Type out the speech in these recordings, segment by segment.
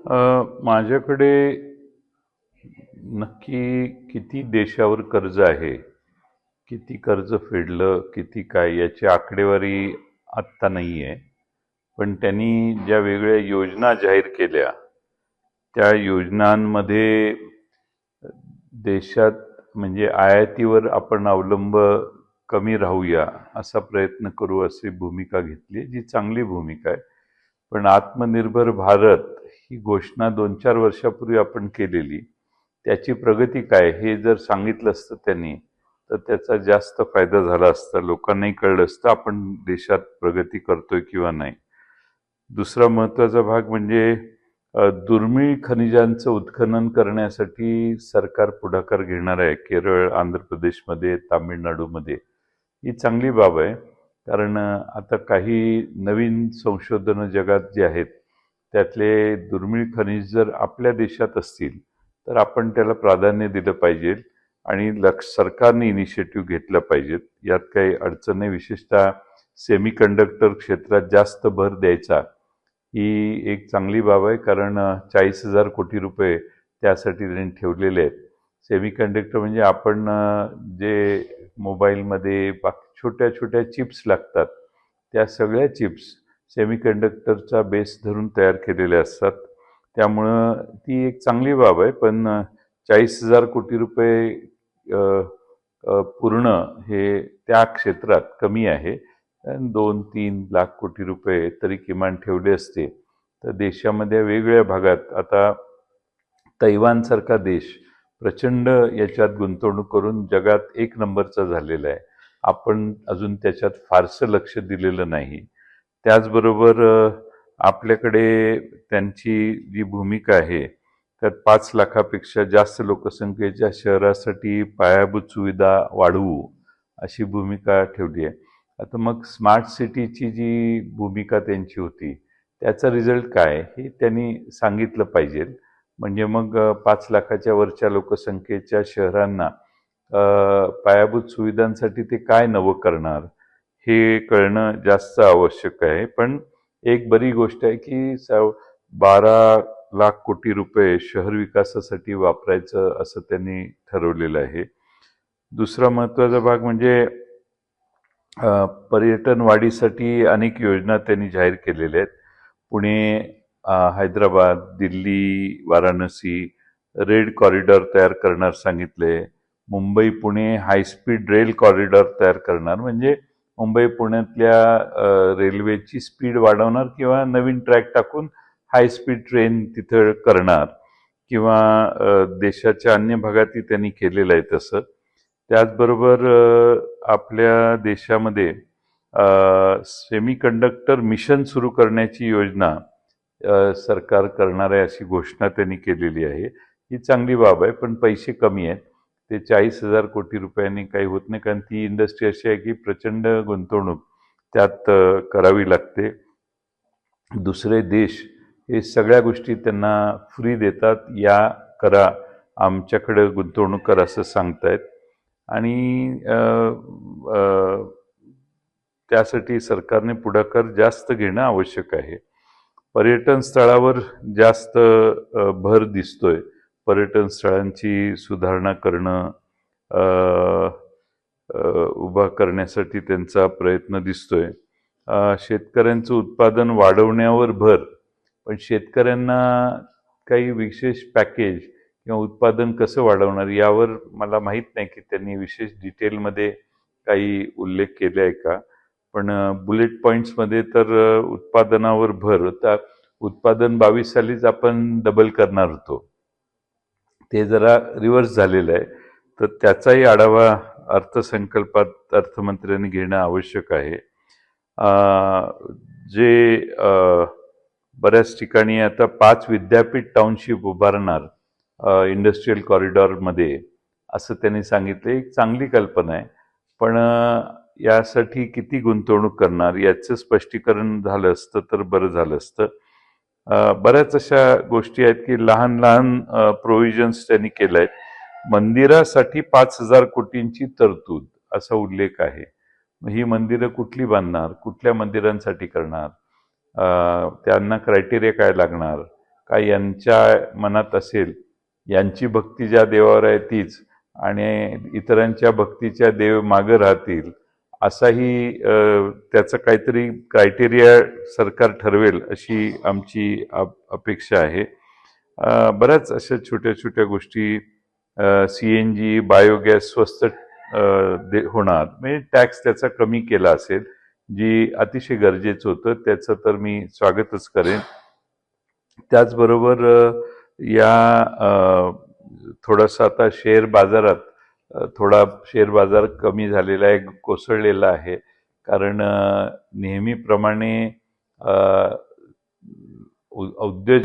माझ्याकडे नक्की किती देशावर कर्ज आहे, किती कर्ज फेडलं, किती काय याची आकडेवारी आत्ता नाही आहे. पण त्यांनी ज्या वेगळ्या योजना जाहीर केल्या, त्या योजनांमध्ये देशात म्हणजे आयातीवर आपण अवलंब कमी राहूया असा प्रयत्न करू अशी भूमिका घेतली, जी चांगली भूमिका आहे. पण आत्मनिर्भर भारत ही घोषणा 2-4 वर्षापूर्वी आपण केलेली, त्याची प्रगती काय हे जर सांगितलं असतं त्यांनी तर त्याचा जास्त फायदा झाला असता. लोकांनाही कळलं असतं आपण देशात प्रगती करतोय किंवा नाही. दुसरा महत्त्वाचा भाग म्हणजे दुर्मिळ खनिजांचं उत्खनन करण्यासाठी सरकार पुढाकार घेणार आहे. केरळ, आंध्र प्रदेशमध्ये, तामिळनाडूमध्ये. ही चांगली बाब आहे. कारण आता काही नवीन संशोधनं जगात जे आहेत त्यातले दुर्मिळ खनिज जर आपल्या देशात असतील तर आपण त्याला प्राधान्य दिलं पाहिजे आणि सरकारने इनिशिएटिव्ह घेतला पाहिजेत. यात काही अडचण नाही. विशेषतः सेमीकंडक्टर क्षेत्रात जास्त भर द्यायचा ही एक चांगली बाब आहे. कारण 40,000 कोटी रुपये त्यासाठी त्यांनी ठेवलेले आहेत. सेमीकंडक्टर म्हणजे आपण जे मोबाईलमध्ये छोट्या छोट्या चिप्स लागतात त्या सगळ्या चिप्स सेमीकंडक्टरचा बेस धरून तयार केलेल्या असतात. त्यामुळं ती एक चांगली बाब आहे. पण 40,000 कोटी रुपये पूर्ण हे त्या क्षेत्रात कमी आहे. 2-3 लाख कोटी रुपये तरी किमान ठेवले असते तर देशामध्ये वेगवेगळ्या भागात आता तैवानसारखा देश प्रचंड याच्यात गुंतवणूक करून जगात 1 नंबरचा झालेला आहे. आपण अजून त्याच्यात फारसं लक्ष दिलेलं नाही. त्याचबरोबर आपल्याकडे त्यांची जी भूमिका आहे त्यात 5 लाखापेक्षा जास्त लोकसंख्येच्या शहरासाठी पायाभूत सुविधा वाढवू अशी भूमिका ठेवली आहे. आता मग स्मार्ट सिटीची जी भूमिका त्यांची होती त्याचा रिझल्ट काय हे त्यांनी सांगितलं पाहिजे. म्हणजे मग 5 लाखाच्या वरच्या लोकसंख्येच्या शहरांना पायाभूत सुविधांसाठी ते काय नवं करणार हे कळणं जास्त आवश्यक आहे. पण एक बरी गोष्ट आहे की 12 लाख कोटी रुपये शहर विकासासाठी वापरायचं असं त्यांनी ठरवलेलं आहे. दुसरा महत्त्वाचा भाग म्हणजे पर्यटन वाढीसाठी अनेक योजना त्यांनी जाहीर केलेल्या आहेत. पुणे, हैदराबाद, दिल्ली, वाराणसी रेड कॉरिडॉर तयार करणार सांगितले. Mumbai Pune high speed rail corridor तयार करणार म्हणजे मुंबई पुण्यातल्या रेल्वेची स्पीड वाढवणार किंवा नवीन ट्रॅक टाकून हायस्पीड ट्रेन तिथं करणार किंवा देशाच्या अन्य भागातही त्यांनी केलेलं आहे तसं. त्याचबरोबर आपल्या देशामध्ये सेमीकंडक्टर मिशन सुरू करण्याची योजना सरकार करणार आहे अशी घोषणा त्यांनी केलेली आहे. ही चांगली बाब आहे. पण पैसे कमी आहेत. ते 40,000 कोटी रुपयांनी काही होत नाही. कारण ती इंडस्ट्री अशी आहे की प्रचंड गुंतवणूक त्यात करावी लागते. दुसरे देश हे सगळ्या गोष्टी त्यांना फ्री देतात. या करा, आमच्याकडे गुंतवणूक करा असं सांगतायत. आणि त्यासाठी सरकारने पुढाकार जास्त घेणं आवश्यक आहे. पर्यटन स्थळावर जास्त भर दिसतोय. पर्यटन स्थळांची सुधारणा करणं, उभा करण्यासाठी त्यांचा प्रयत्न दिसतोय. शेतकऱ्यांचं उत्पादन वाढवण्यावर भर. पण शेतकऱ्यांना काही विशेष पॅकेज किंवा उत्पादन कसं वाढवणार यावर मला माहीत नाही की त्यांनी विशेष डिटेलमध्ये काही उल्लेख केले आहे का. पण बुलेट पॉईंट्समध्ये तर उत्पादनावर भर होता. उत्पादन 22 सालीच आपण डबल करणार होतो. ते जरा रिव्हर्स झालेलं आहे. तर त्याचाही आढावा अर्थसंकल्पात अर्थमंत्र्यांनी घेणं आवश्यक आहे. जे बऱ्याच ठिकाणी आता 5 विद्यापीठ टाउनशिप उभारणार इंडस्ट्रियल कॉरिडॉरमध्ये असं त्यांनी सांगितलं. एक चांगली कल्पना आहे. पण यासाठी किती गुंतवणूक करणार याचं स्पष्टीकरण झालं असतं तर बरं झालं असतं. बऱ्याच अशा गोष्टी आहेत की लहान लहान प्रोव्हिजन्स त्यांनी केल्या आहेत. मंदिरासाठी 5,000 कोटींची तरतूद असा उल्लेख आहे. ही मंदिरं कुठली बांधणार, कुठल्या मंदिरांसाठी करणार, त्यांना क्रायटेरिया काय लागणार, का यांच्या मनात असेल यांची भक्ती ज्या देवावर आहे तीच आणि इतरांच्या भक्तीच्या देव मागं राहतील असाही त्याचं काहीतरी क्रायटेरिया सरकार ठरवेल अशी आमची अपेक्षा आहे. बऱ्याच अशा छोट्या छोट्या गोष्टी CNG बायोगॅस स्वस्त होणार म्हणजे टॅक्स त्याचा कमी केला असेल जी अतिशय गरजेचं होतं त्याचं तर मी स्वागतच करेन. त्याचबरोबर या थोडासा आता शेअर बाजारात थोडा शेअर बाजार कमी झालेला आहे कोसळलेला आहे कारण नेहमीप्रमाणे औद्योगिक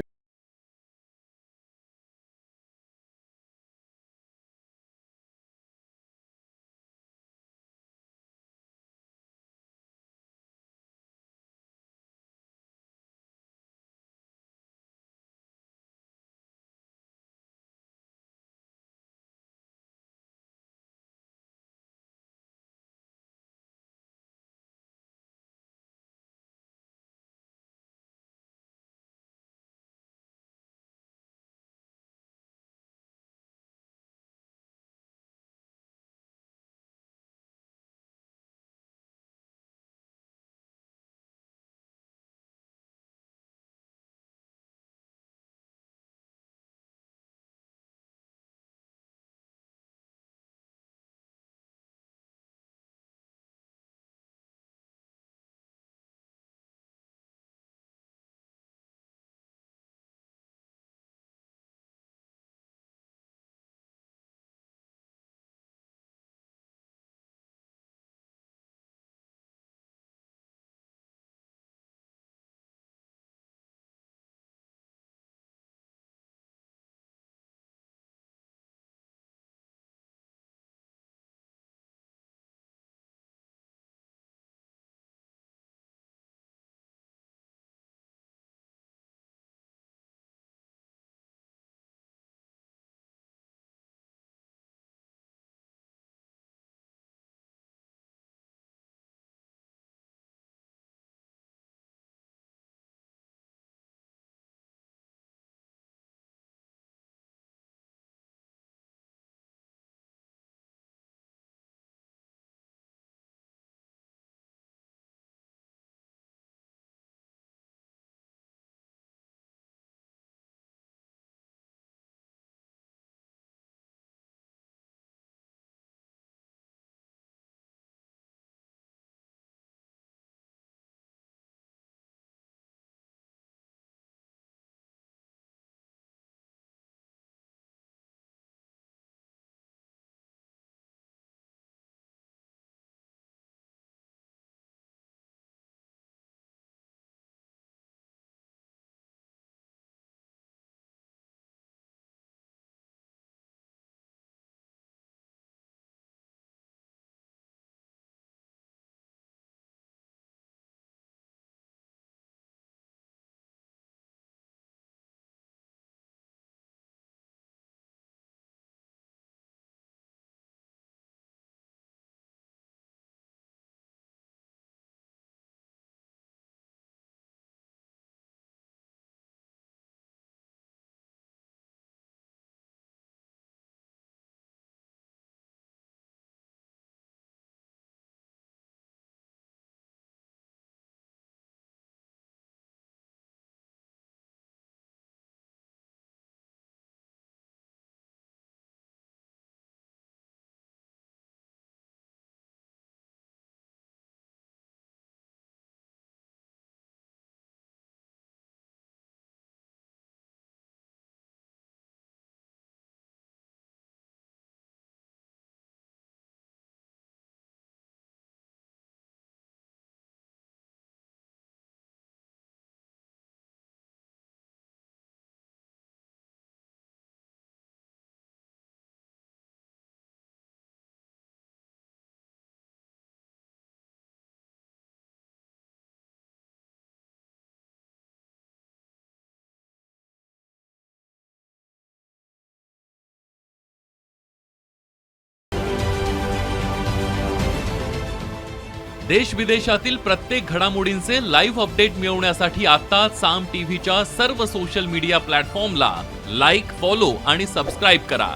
देश विदेशातील प्रत्येक घडामोडींचे लाईव्ह अपडेट मिळवण्यासाठी आता साम टीव्हीच्या सर्व सोशल मीडिया प्लॅटफॉर्मला लाईक, फॉलो आणि सबस्क्राईब करा.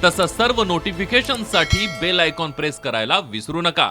तसंच सर्व नोटिफिकेशनसाठी बेल आयकॉन प्रेस करायला विसरू नका.